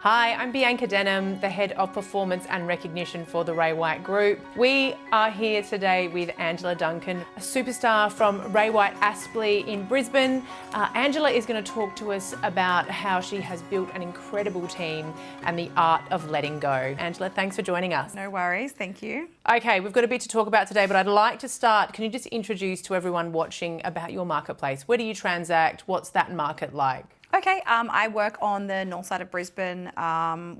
Hi, I'm Bianca Denham, the Head of Performance and Recognition for the Ray White Group. We are here today with Angela Duncan, a superstar from Ray White Aspley in Brisbane. Angela is going to talk to us about how she has built an incredible team and the art of letting go. Angela, thanks for joining us. No worries, thank you. Okay, we've got a bit to talk about today, but I'd like to start. Can you just introduce to everyone watching about your marketplace? Where do you transact? What's that market like? Okay, I work on the north side of Brisbane.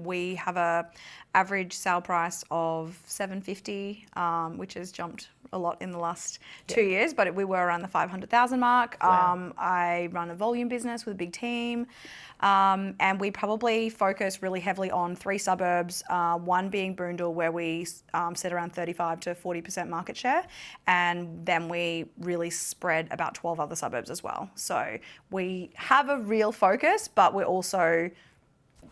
We have a average sale price of $750, which has jumped a lot in the last 2 years, but we were around the 500,000 mark. Wow. I run a volume business with a big team, and we probably focus really heavily on 3 suburbs, one being Boondall, where we sit around 35 to 40% market share, and then we really spread about 12 other suburbs as well. So we have a real focus, but we're also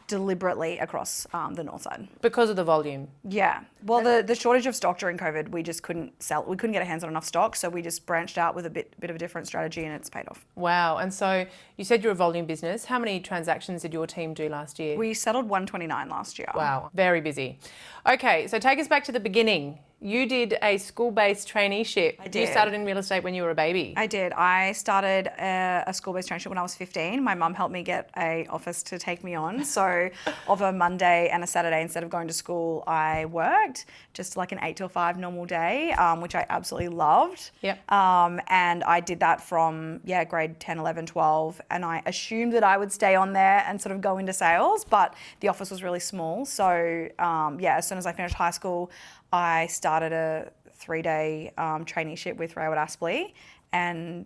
deliberately across the north side. Because of the volume? Yeah. Well, the shortage of stock during COVID, we just couldn't sell. We couldn't get our hands on enough stock, so we just branched out with a bit of a different strategy, and it's paid off. Wow. And so you said you're a volume business. How many transactions did your team do last year? We settled 129 last year. Wow. Very busy. Okay, so take us back to the beginning. You did a school-based traineeship. I did. You started in real estate when you were a baby. I did. I started a school-based traineeship when I was 15. My mum helped me get an office to take me on. So of a Monday and a Saturday, instead of going to school, I worked just like an 8 till 5 normal day, which I absolutely loved. Yep. And I did that from, grade 10, 11, 12. And I assumed that I would stay on there and sort of go into sales, but the office was really small. So as soon as I finished high school, I started a 3-day traineeship with Ray White Aspley and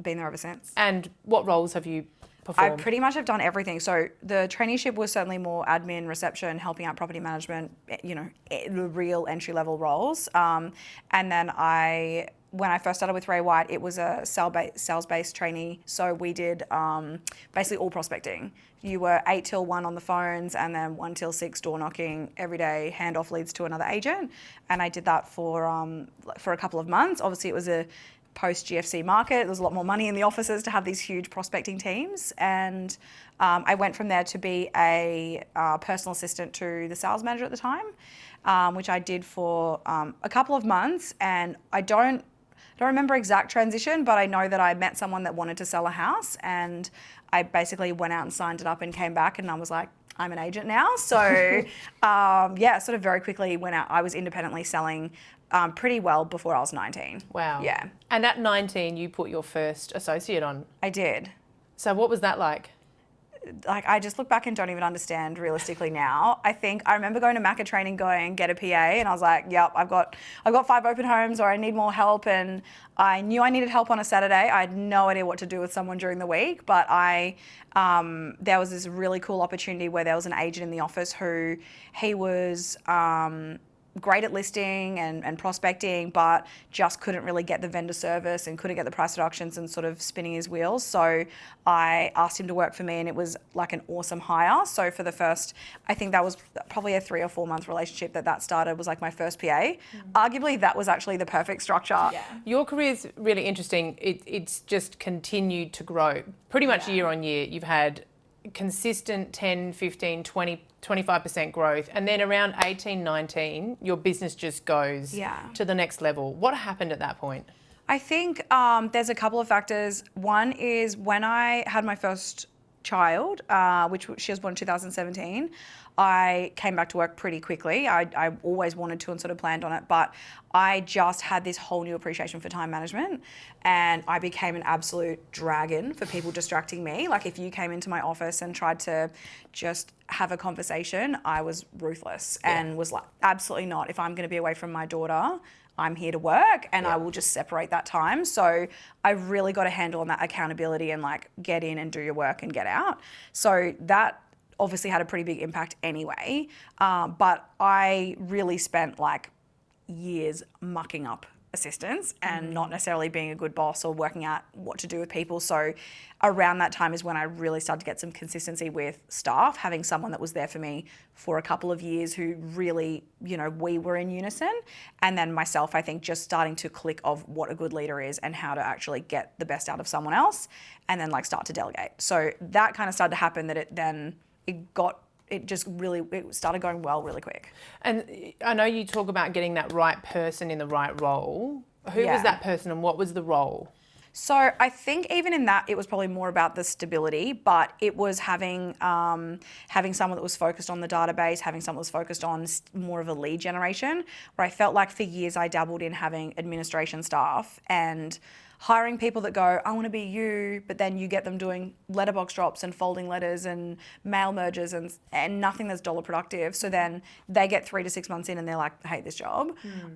been there ever since. And what roles have you performed? I pretty much have done everything. So the traineeship was certainly more admin, reception, helping out property management, the real entry-level roles. And then when I first started with Ray White, it was a sales-based trainee. So we did basically all prospecting. You were 8 till 1 on the phones, and then 1 till 6 door knocking every day, hand off leads to another agent. And I did that for a couple of months. Obviously, it was a post-GFC market. There was a lot more money in the offices to have these huge prospecting teams. And I went from there to be a personal assistant to the sales manager at the time, which I did for a couple of months. And I don't remember exact transition, but I know that I met someone that wanted to sell a house, and I basically went out and signed it up and came back, and I was like, I'm an agent now. So sort of very quickly went out. I was independently selling pretty well before I was 19. Wow. Yeah. And at 19, you put your first associate on. I did. So what was that like? Like, I just look back and don't even understand realistically now. I remember going to Macca training, going get a PA, and I was like, yep, I've got 5 open homes, or I need more help. And I knew I needed help on a Saturday. I had no idea what to do with someone during the week, but there was this really cool opportunity where there was an agent in the office who he was great at listing and prospecting, but just couldn't really get the vendor service and couldn't get the price reductions and sort of spinning his wheels. So I asked him to work for me, and it was like an awesome hire. So for the first, I think that was probably a 3 or 4 month relationship that started, was like my first PA. Arguably, that was actually the perfect structure. Yeah. Your career's really interesting. It's just continued to grow. Pretty much year on year, you've had consistent 10, 15, 20, 25% growth, and then around 18, 19, your business just goes to the next level. What happened at that point? I think there's a couple of factors. One is when I had my first child, which she was born in 2017, I came back to work pretty quickly. I always wanted to and sort of planned on it, but I just had this whole new appreciation for time management, and I became an absolute dragon for people distracting me. Like, if you came into my office and tried to just have a conversation, I was ruthless and was like, absolutely not. If I'm going to be away from my daughter, I'm here to work, and I will just separate that time. So I really got a handle on that accountability and like, get in and do your work and get out. So that obviously had a pretty big impact anyway. But I really spent like years mucking up assistants and not necessarily being a good boss or working out what to do with people. So around that time is when I really started to get some consistency with staff, having someone that was there for me for a couple of years who really, we were in unison. And then myself, I think, just starting to click of what a good leader is and how to actually get the best out of someone else, and then like start to delegate. So that kind of started to happen, that it got it just really, it started going well really quick. And I know you talk about getting that right person in the right role. Who Yeah. was that person and what was the role? So I think even in that, it was probably more about the stability, but it was having someone that was focused on the database, having someone that was focused on more of a lead generation, where I felt like for years I dabbled in having administration staff and hiring people that go, I want to be you, but then you get them doing letterbox drops and folding letters and mail mergers and nothing that's dollar productive. So then they get 3 to 6 months in and they're like, I hate this job.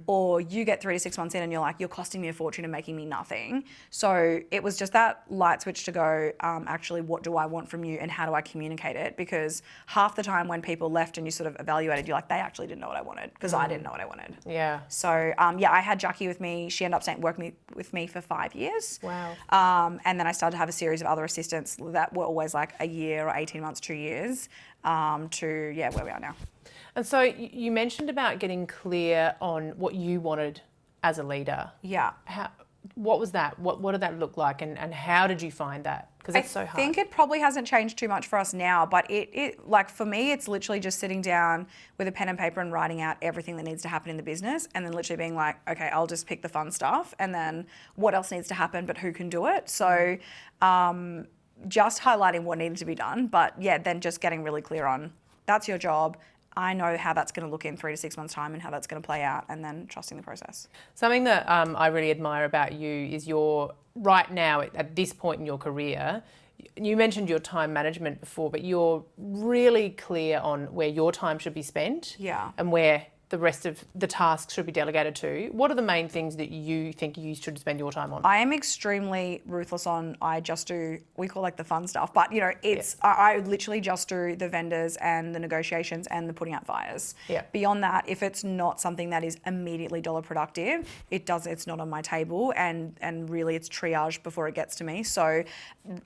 Or you get 3 to 6 months in and you're like, you're costing me a fortune and making me nothing. So it was just that light switch to go, actually, what do I want from you and how do I communicate it? Because half the time when people left and you sort of evaluated, you're like, they actually didn't know what I wanted because I didn't know what I wanted. Yeah. So yeah, I had Jackie with me. She ended up working with me for 5 years. Wow. And then I started to have a series of other assistants that were always like a year or 18 months, 2 years, to where we are now. And so you mentioned about getting clear on what you wanted as a leader. Yeah. What was that? What did that look like and how did you find that? Because it's so hard. I think it probably hasn't changed too much for us now, but it like for me, it's literally just sitting down with a pen and paper and writing out everything that needs to happen in the business and then literally being like, okay, I'll just pick the fun stuff and then what else needs to happen, but who can do it? So just highlighting what needed to be done, but yeah, then just getting really clear on that's your job. I know how that's going to look in 3 to 6 months' time and how that's going to play out, and then trusting the process. Something that I really admire about you is right now, at this point in your career, you mentioned your time management before, but you're really clear on where your time should be spent and where the rest of the tasks should be delegated to. What are the main things that you think you should spend your time on? I am extremely ruthless on, I just do, we call like the fun stuff, but I literally just do the vendors and the negotiations and the putting out fires. Yeah. Beyond that, if it's not something that is immediately dollar productive, it's not on my table and really it's triage before it gets to me. So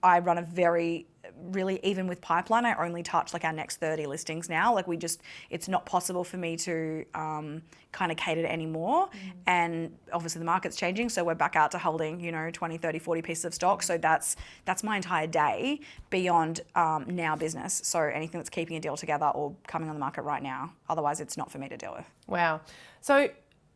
I run a really, even with pipeline, I only touch like our next 30 listings now. Like it's not possible for me to kind of cater to anymore. And obviously the market's changing. So we're back out to holding, 20, 30, 40 pieces of stock. So that's my entire day beyond now business. So anything that's keeping a deal together or coming on the market right now. Otherwise it's not for me to deal with. Wow. So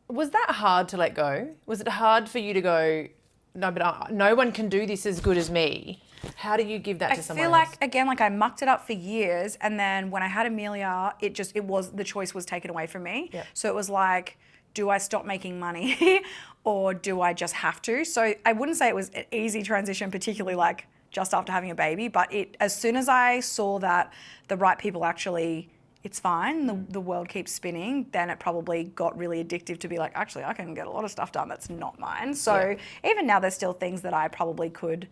was that hard to let go? Was it hard for you to go, no, but no one can do this as good as me? How do you give that to someone else? I feel like, again, like I mucked it up for years. And then when I had Amelia, the choice was taken away from me. Yep. So it was like, do I stop making money or do I just have to? So I wouldn't say it was an easy transition, particularly like just after having a baby. But as soon as I saw that the right people actually, it's fine, the world keeps spinning, then it probably got really addictive to be like, actually, I can get a lot of stuff done that's not mine. So even now there's still things that I probably could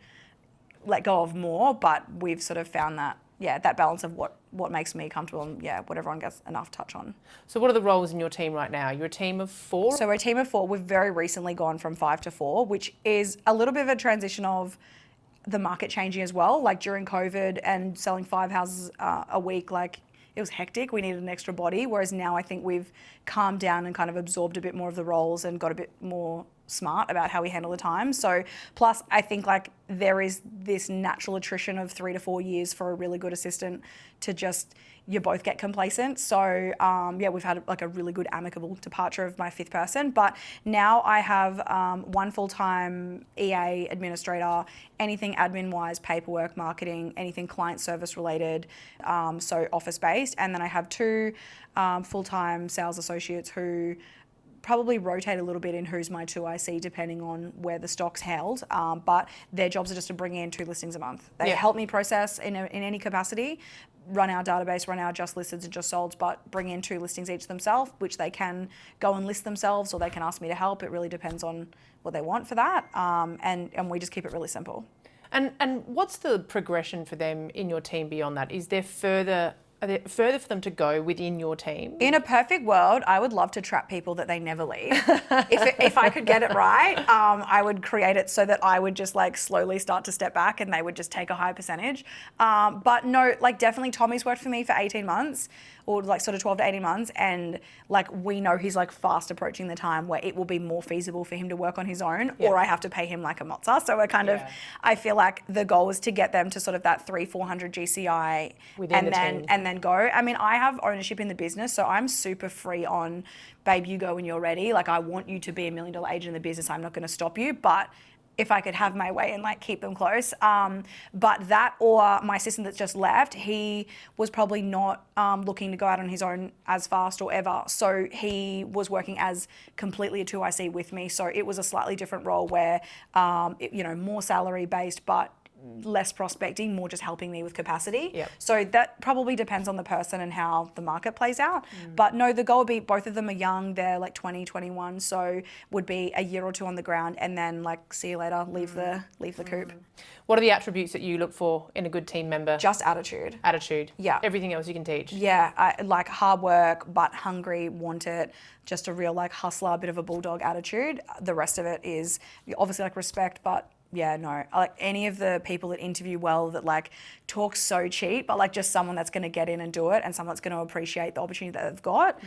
let go of more, but we've sort of found that, that balance of what makes me comfortable and what everyone gets enough touch on. So what are the roles in your team right now? You're a team of 4? So we're a team of 4. We've very recently gone from 5 to 4, which is a little bit of a transition of the market changing as well. Like during COVID and selling 5 houses a week, like it was hectic. We needed an extra body. Whereas now I think we've calmed down and kind of absorbed a bit more of the roles and got a bit more smart about how we handle the time. So plus I think like there is this natural attrition of 3 to 4 years for a really good assistant to just, you both get complacent. So we've had like a really good amicable departure of my 5th person. But now I have 1 full-time EA administrator, anything admin-wise, paperwork, marketing, anything client service related, so office-based. And then I have 2 full-time sales associates who probably rotate a little bit in who's my 2 IC depending on where the stock's held, but their jobs are just to bring in 2 listings a month. They help me process in any capacity, run our database, run our just listed and just solds, but bring in 2 listings each themselves, which they can go and list themselves or they can ask me to help. It really depends on what they want for that, and we just keep it really simple. And what's the progression for them in your team beyond that? Are there further for them to go within your team? In a perfect world, I would love to trap people that they never leave. If I could get it right, I would create it so that I would just like slowly start to step back and they would just take a high percentage. But no, like definitely Tommy's worked for me for 18 months or like sort of 12 to 18 months. And like we know he's like fast approaching the time where it will be more feasible for him to work on his own or I have to pay him like a mozza. So we're kind of, I feel like the goal is to get them to sort of that 300-400 GCI within the team. And then then go. I mean, I have ownership in the business, so I'm super free on, babe, you go when you're ready. Like, I want you to be $1 million agent in the business. I'm not going to stop you, but if I could have my way and like keep them close. But that, or my assistant that's just left, he was probably not looking to go out on his own as fast or ever. So he was working as completely a 2IC with me. So it was a slightly different role where, more salary based, but less prospecting, more just helping me with capacity. Yep. So that probably depends on the person and how the market plays out. But no, the goal would be, both of them are young, they're like 20, 21, so would be a year or two on the ground and then like see you later, leave the coop. What are the attributes that you look for in a good team member? Just attitude. Attitude. Yeah. Everything else you can teach. Yeah, I like hard work, but hungry, want it, just a real like hustler, a bit of a bulldog attitude. The rest of it is obviously like respect, but yeah, no, like any of the people that interview well that like talk so cheap, but like just someone that's going to get in and do it and someone that's going to appreciate the opportunity that they've got.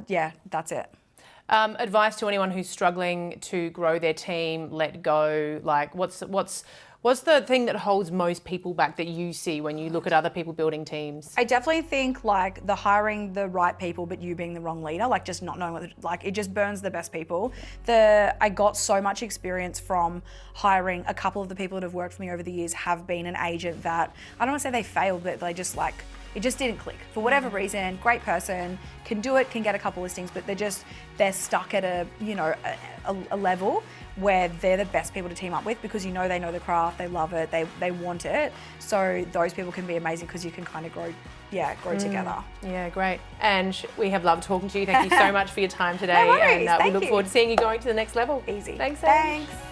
Yeah, that's it. Advice to anyone who's struggling to grow their team, let go. Like, what's the thing that holds most people back that you see when you look at other people building teams? I definitely think like the hiring the right people, but you being the wrong leader, like just not knowing it just burns the best people. I got so much experience from hiring. A couple of the people that have worked for me over the years have been an agent that, I don't want to say they failed, but they just like, it just didn't click for whatever reason. Great person, can do it, can get a couple listings, but they're stuck at a level where they're the best people to team up with because they know the craft, they love it, they want it. So those people can be amazing because you can kind of grow together. Yeah, great. And we have loved talking to you. Thank you so much for your time today. No worries, and we thank look you. forward to seeing you going to the next level. Easy. Thanks, Ange. Thanks.